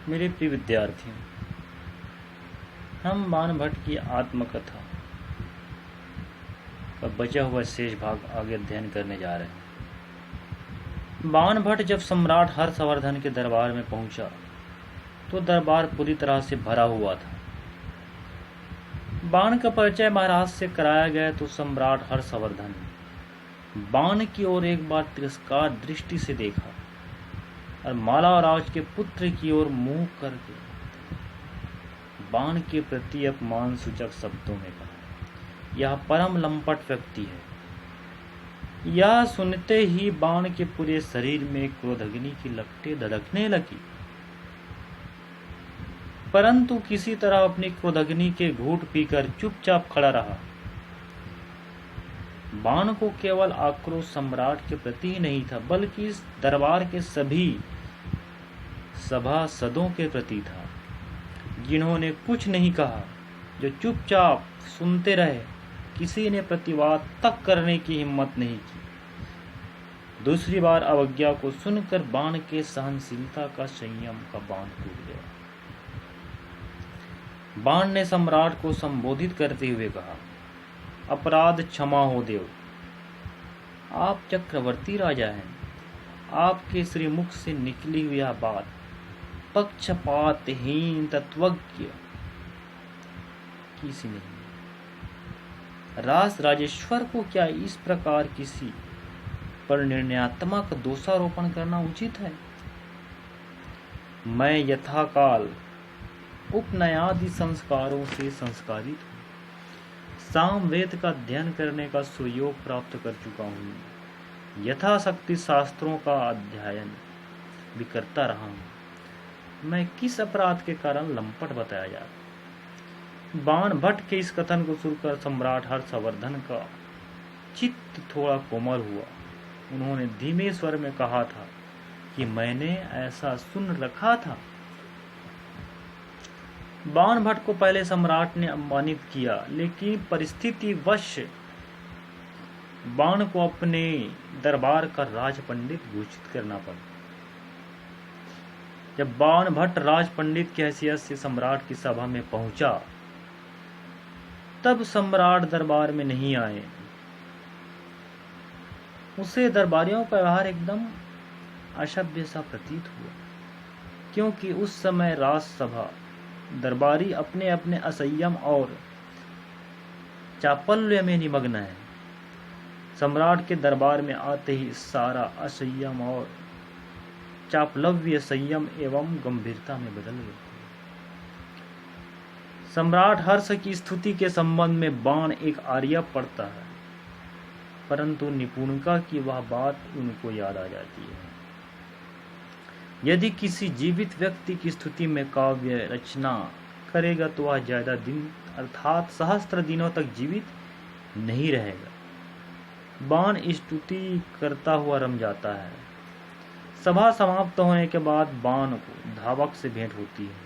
मेरे प्रिय विद्यार्थियों, हम बाण भट्ट की आत्मकथा का बचा हुआ शेष भाग आगे अध्ययन करने जा रहे हैं। बाण भट्ट जब सम्राट हर्षवर्धन के दरबार में पहुंचा तो दरबार पूरी तरह से भरा हुआ था। बाण का परिचय महाराज से कराया गया तो सम्राट हर्षवर्धन ने बाण की ओर एक बार तिरस्कार दृष्टि से देखा और मालाराज के पुत्र की ओर मुंह करके बाण के प्रति अपमान सूचक शब्दों में कहा, यह परम लंपट व्यक्ति है। यह सुनते ही बाण के पूरे शरीर में क्रोधाग्नि की लपटें धड़कने लगी, परंतु किसी तरह अपनी क्रोधाग्नि के घूंट पीकर चुपचाप खड़ा रहा। बाण को केवल आक्रोश सम्राट के प्रति ही नहीं था, बल्कि इस दरबार के सभी सभासदों के प्रति था, जिन्होंने कुछ नहीं कहा, जो चुपचाप सुनते रहे। किसी ने प्रतिवाद तक करने की हिम्मत नहीं की। दूसरी बार अवज्ञा को सुनकर बाण के सहनशीलता का संयम का बांध टूट गया। बाण ने सम्राट को संबोधित करते हुए कहा, अपराध क्षमा हो देव। आप चक्रवर्ती राजा हैं। आपके श्रीमुख से निकली हुई यह बात पक्षपातहीन तत्वज्ञ किसी नहीं। राजेश्वर को क्या इस प्रकार किसी पर निर्णयात्मक दोषारोपण करना उचित है? मैं यथाकाल उपनयादि संस्कारों से संस्कारित हूँ। सामवेद का अध्ययन करने का सुयोग प्राप्त कर चुका हूँ। यथाशक्ति शास्त्रों का अध्ययन भी करता रहा हूँ। मैं किस अपराध के कारण लंपट बताया जा रहा? बाण भट्ट के इस कथन को सुनकर सम्राट हर्षवर्धन का चित्त थोड़ा कोमल हुआ। उन्होंने धीमे स्वर में कहा था कि मैंने ऐसा सुन रखा था। बाण भट्ट को पहले सम्राट ने अपमानित किया, लेकिन परिस्थिति वश बाण को अपने दरबार का राज पंडित घोषित करना पड़ा। जब बाण भट्ट राज पंडित की हैसियत से सम्राट की सभा में पहुंचा, तब सम्राट दरबार में नहीं आए। उसे दरबारियों का व्यवहार एकदम असभ्य सा प्रतीत हुआ, क्योंकि उस समय राजसभा दरबारी अपने अपने असंयम और चापल्य में निमग्न है। सम्राट के दरबार में आते ही सारा असंयम और चापलव्य संयम एवं गंभीरता में बदल गया। सम्राट हर्ष की स्तुति के संबंध में बाण एक आर्य पढ़ता है, परंतु निपुणता की वह बात उनको याद आ जाती है। यदि किसी जीवित व्यक्ति की स्तुति में काव्य रचना करेगा तो वह ज्यादा दिन अर्थात सहस्त्र दिनों तक जीवित नहीं रहेगा। बाण स्तुति करता हुआ रम जाता है। सभा समाप्त होने के बाद बाण को धावक से भेंट होती है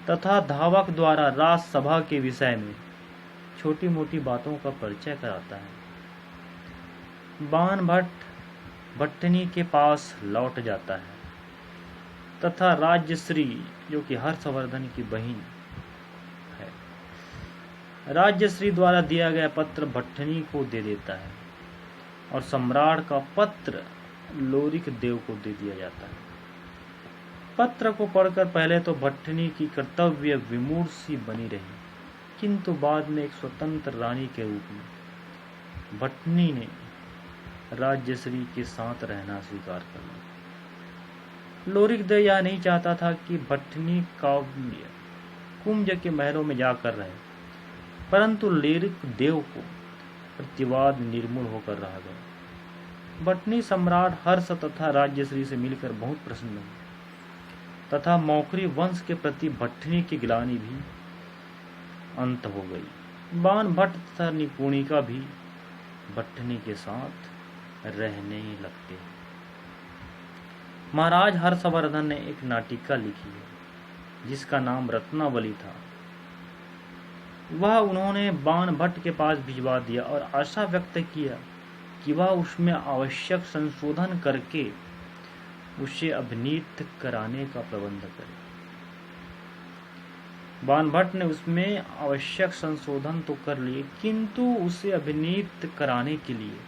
तथा धावक द्वारा राजसभा के विषय में छोटी मोटी बातों का परिचय कराता है। बाण भट्ट भट्टनी के पास लौट जाता है तथा राज्यश्री, जो कि हर्षवर्धन की बहन है, राज्यश्री द्वारा दिया गया पत्र भट्टनी को दे देता है और सम्राट का पत्र लोरिक देव को दे दिया जाता है। पत्र को पढ़कर पहले तो भट्टनी की कर्तव्य विमूढ़ सी बनी रही, किंतु बाद में एक स्वतंत्र रानी के रूप में भट्टनी ने राज्यश्री के साथ रहना स्वीकार कर लिया। लोरिक देव यह नहीं चाहता था कि भट्टनी काव्य कुंज के महलों में जाकर रहे, परंतु लोरिक देव को प्रतिवाद निर्मूल होकर रह गया। भट्टनी सम्राट हर्ष तथा राज्यश्री से मिलकर बहुत प्रसन्न हुई तथा मौखरी वंश के प्रति भट्टनी की गिलानी भी अंत हो गई। बाण भट्ट तथा निपुणिका भी भट्टनी के साथ रहने लगते हैं। महाराज हर्षवर्धन ने एक नाटिका लिखी है जिसका नाम रत्नावली था। वह उन्होंने बाण भट्ट के पास भिजवा दिया और आशा व्यक्त किया कि वह उसमें आवश्यक संशोधन करके उसे अभिनीत कराने का प्रबंध करे। बाण भट्ट ने उसमें आवश्यक संशोधन तो कर लिए, किंतु उसे अभिनीत कराने के लिए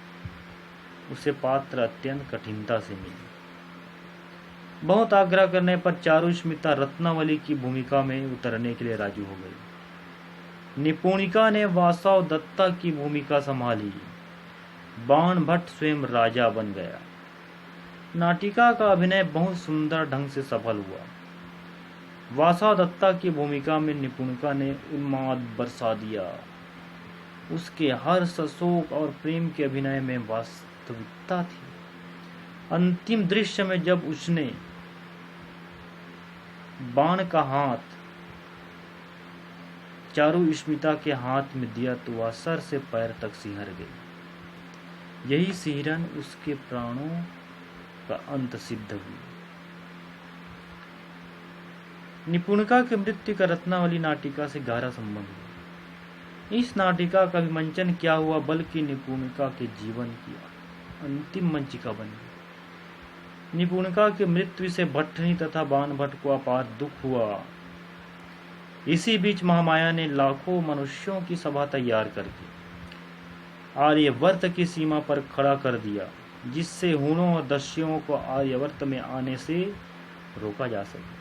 उसे पात्र अत्यंत कठिनता से मिले। बहुत आग्रह करने पर चारुस्मिता रत्नावली की भूमिका में उतरने के लिए राजी हो गई। निपुणिका ने वासव दत्ता की भूमिका संभाली। बाण भट्ट स्वयं राजा बन गया। नाटिका का अभिनय बहुत सुंदर ढंग से सफल हुआ। वासव दत्ता की भूमिका में निपुणिका ने उन्माद बरसा दिया। उसके हर्ष, शोक और प्रेम के अभिनय में वास्तविकता थी। अंतिम दृश्य में जब उसने बाण का हाथ चारुस्मिता के हाथ में दिया तो वह सर से पैर तक सिहर गई। यही सिहरन उसके प्राणों का अंत सिद्ध हुई। निपुणिका की मृत्यु का रत्नावली नाटिका से गहरा संबंध हुआ। इस नाटिका का विमंचन क्या हुआ, बल्कि निपुणिका के जीवन की अंतिम मंचिका बनी। निपुणिका की मृत्यु से भट्टनी तथा बाण भट्ट को अपार दुख हुआ। इसी बीच महामाया ने लाखों मनुष्यों की सभा तैयार करके आर्यवर्त की सीमा पर खड़ा कर दिया, जिससे हूणों और दस्युओं को आर्यवर्त में आने से रोका जा सके।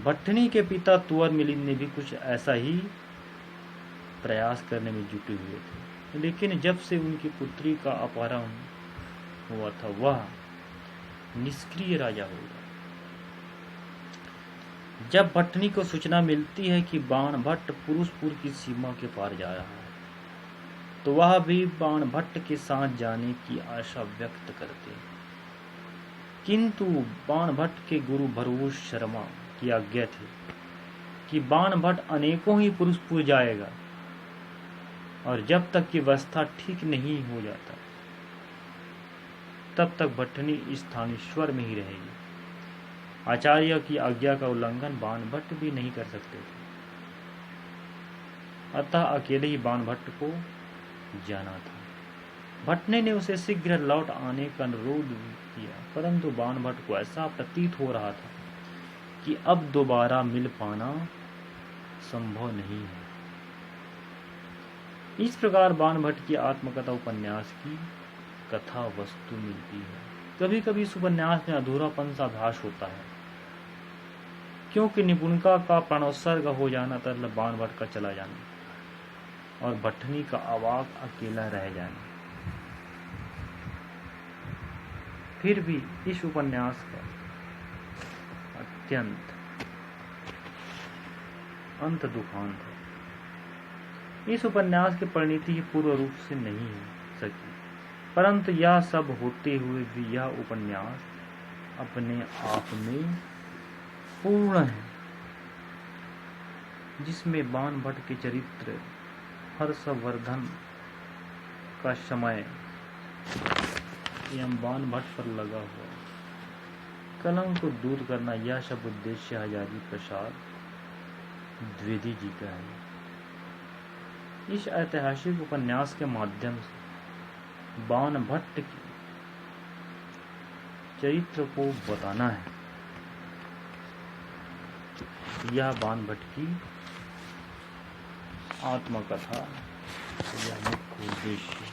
भट्टनी के पिता तुवर मिलिंद ने भी कुछ ऐसा ही प्रयास करने में जुटे हुए थे, लेकिन जब से उनकी पुत्री का अपहरण हुआ था वह निष्क्रिय राजा हो गया। जब भट्टनी को सूचना मिलती है कि बाण भट्ट पुरुषपुर की सीमा के पार जा रहा है, तो वह भी बाण भट्ट के साथ जाने की आशा व्यक्त करते हैं। किंतु बाण भट्ट के गुरु भरभूष शर्मा की आज्ञा थी कि बाण भट्ट अनेकों ही पुरुषपुर जाएगा और जब तक की व्यवस्था ठीक नहीं हो जाता तब तक भट्टनी स्थानेश्वर में ही रहेगी। आचार्य की आज्ञा का उल्लंघन बाण भट्ट भी नहीं कर सकते थे, अतः अकेले ही बाण भट्ट को जाना था। भट्टनी ने उसे शीघ्र लौट आने का अनुरोध किया, परंतु बाण भट्ट को ऐसा प्रतीत हो रहा था कि अब दोबारा मिल पाना संभव नहीं है। इस प्रकार बाण भट्ट की आत्मकथा उपन्यास की कथा वस्तु मिलती है। कभी कभी इस उपन्यास में अधूरापन सा भास होता है, क्योंकि निपुणिका का प्राणोत्सर्ग हो जाना तथा बाण भट्ट का चला जाना और भट्टनी का अवाक अकेला रह जाना। फिर भी इस उपन्यास का अत्यंत अंत दुखांत है। इस उपन्यास की परिणति पूर्व रूप से नहीं हो सकी, परंतु यह सब होते हुए भी यह उपन्यास अपने आप में पूर्ण है, जिसमें बाण भट्ट के चरित्र हर्षवर्धन का समय एवं बाण भट्ट पर लगा हुआ कलंक को दूर करना, यह सब उद्देश्य हजारी प्रसाद द्विवेदी जी का है। इस ऐतिहासिक उपन्यास के माध्यम से बाण भट्ट के चरित्र को बताना है। यह बाण भट्ट की आत्मकथा यह मुख्य उद्देश्य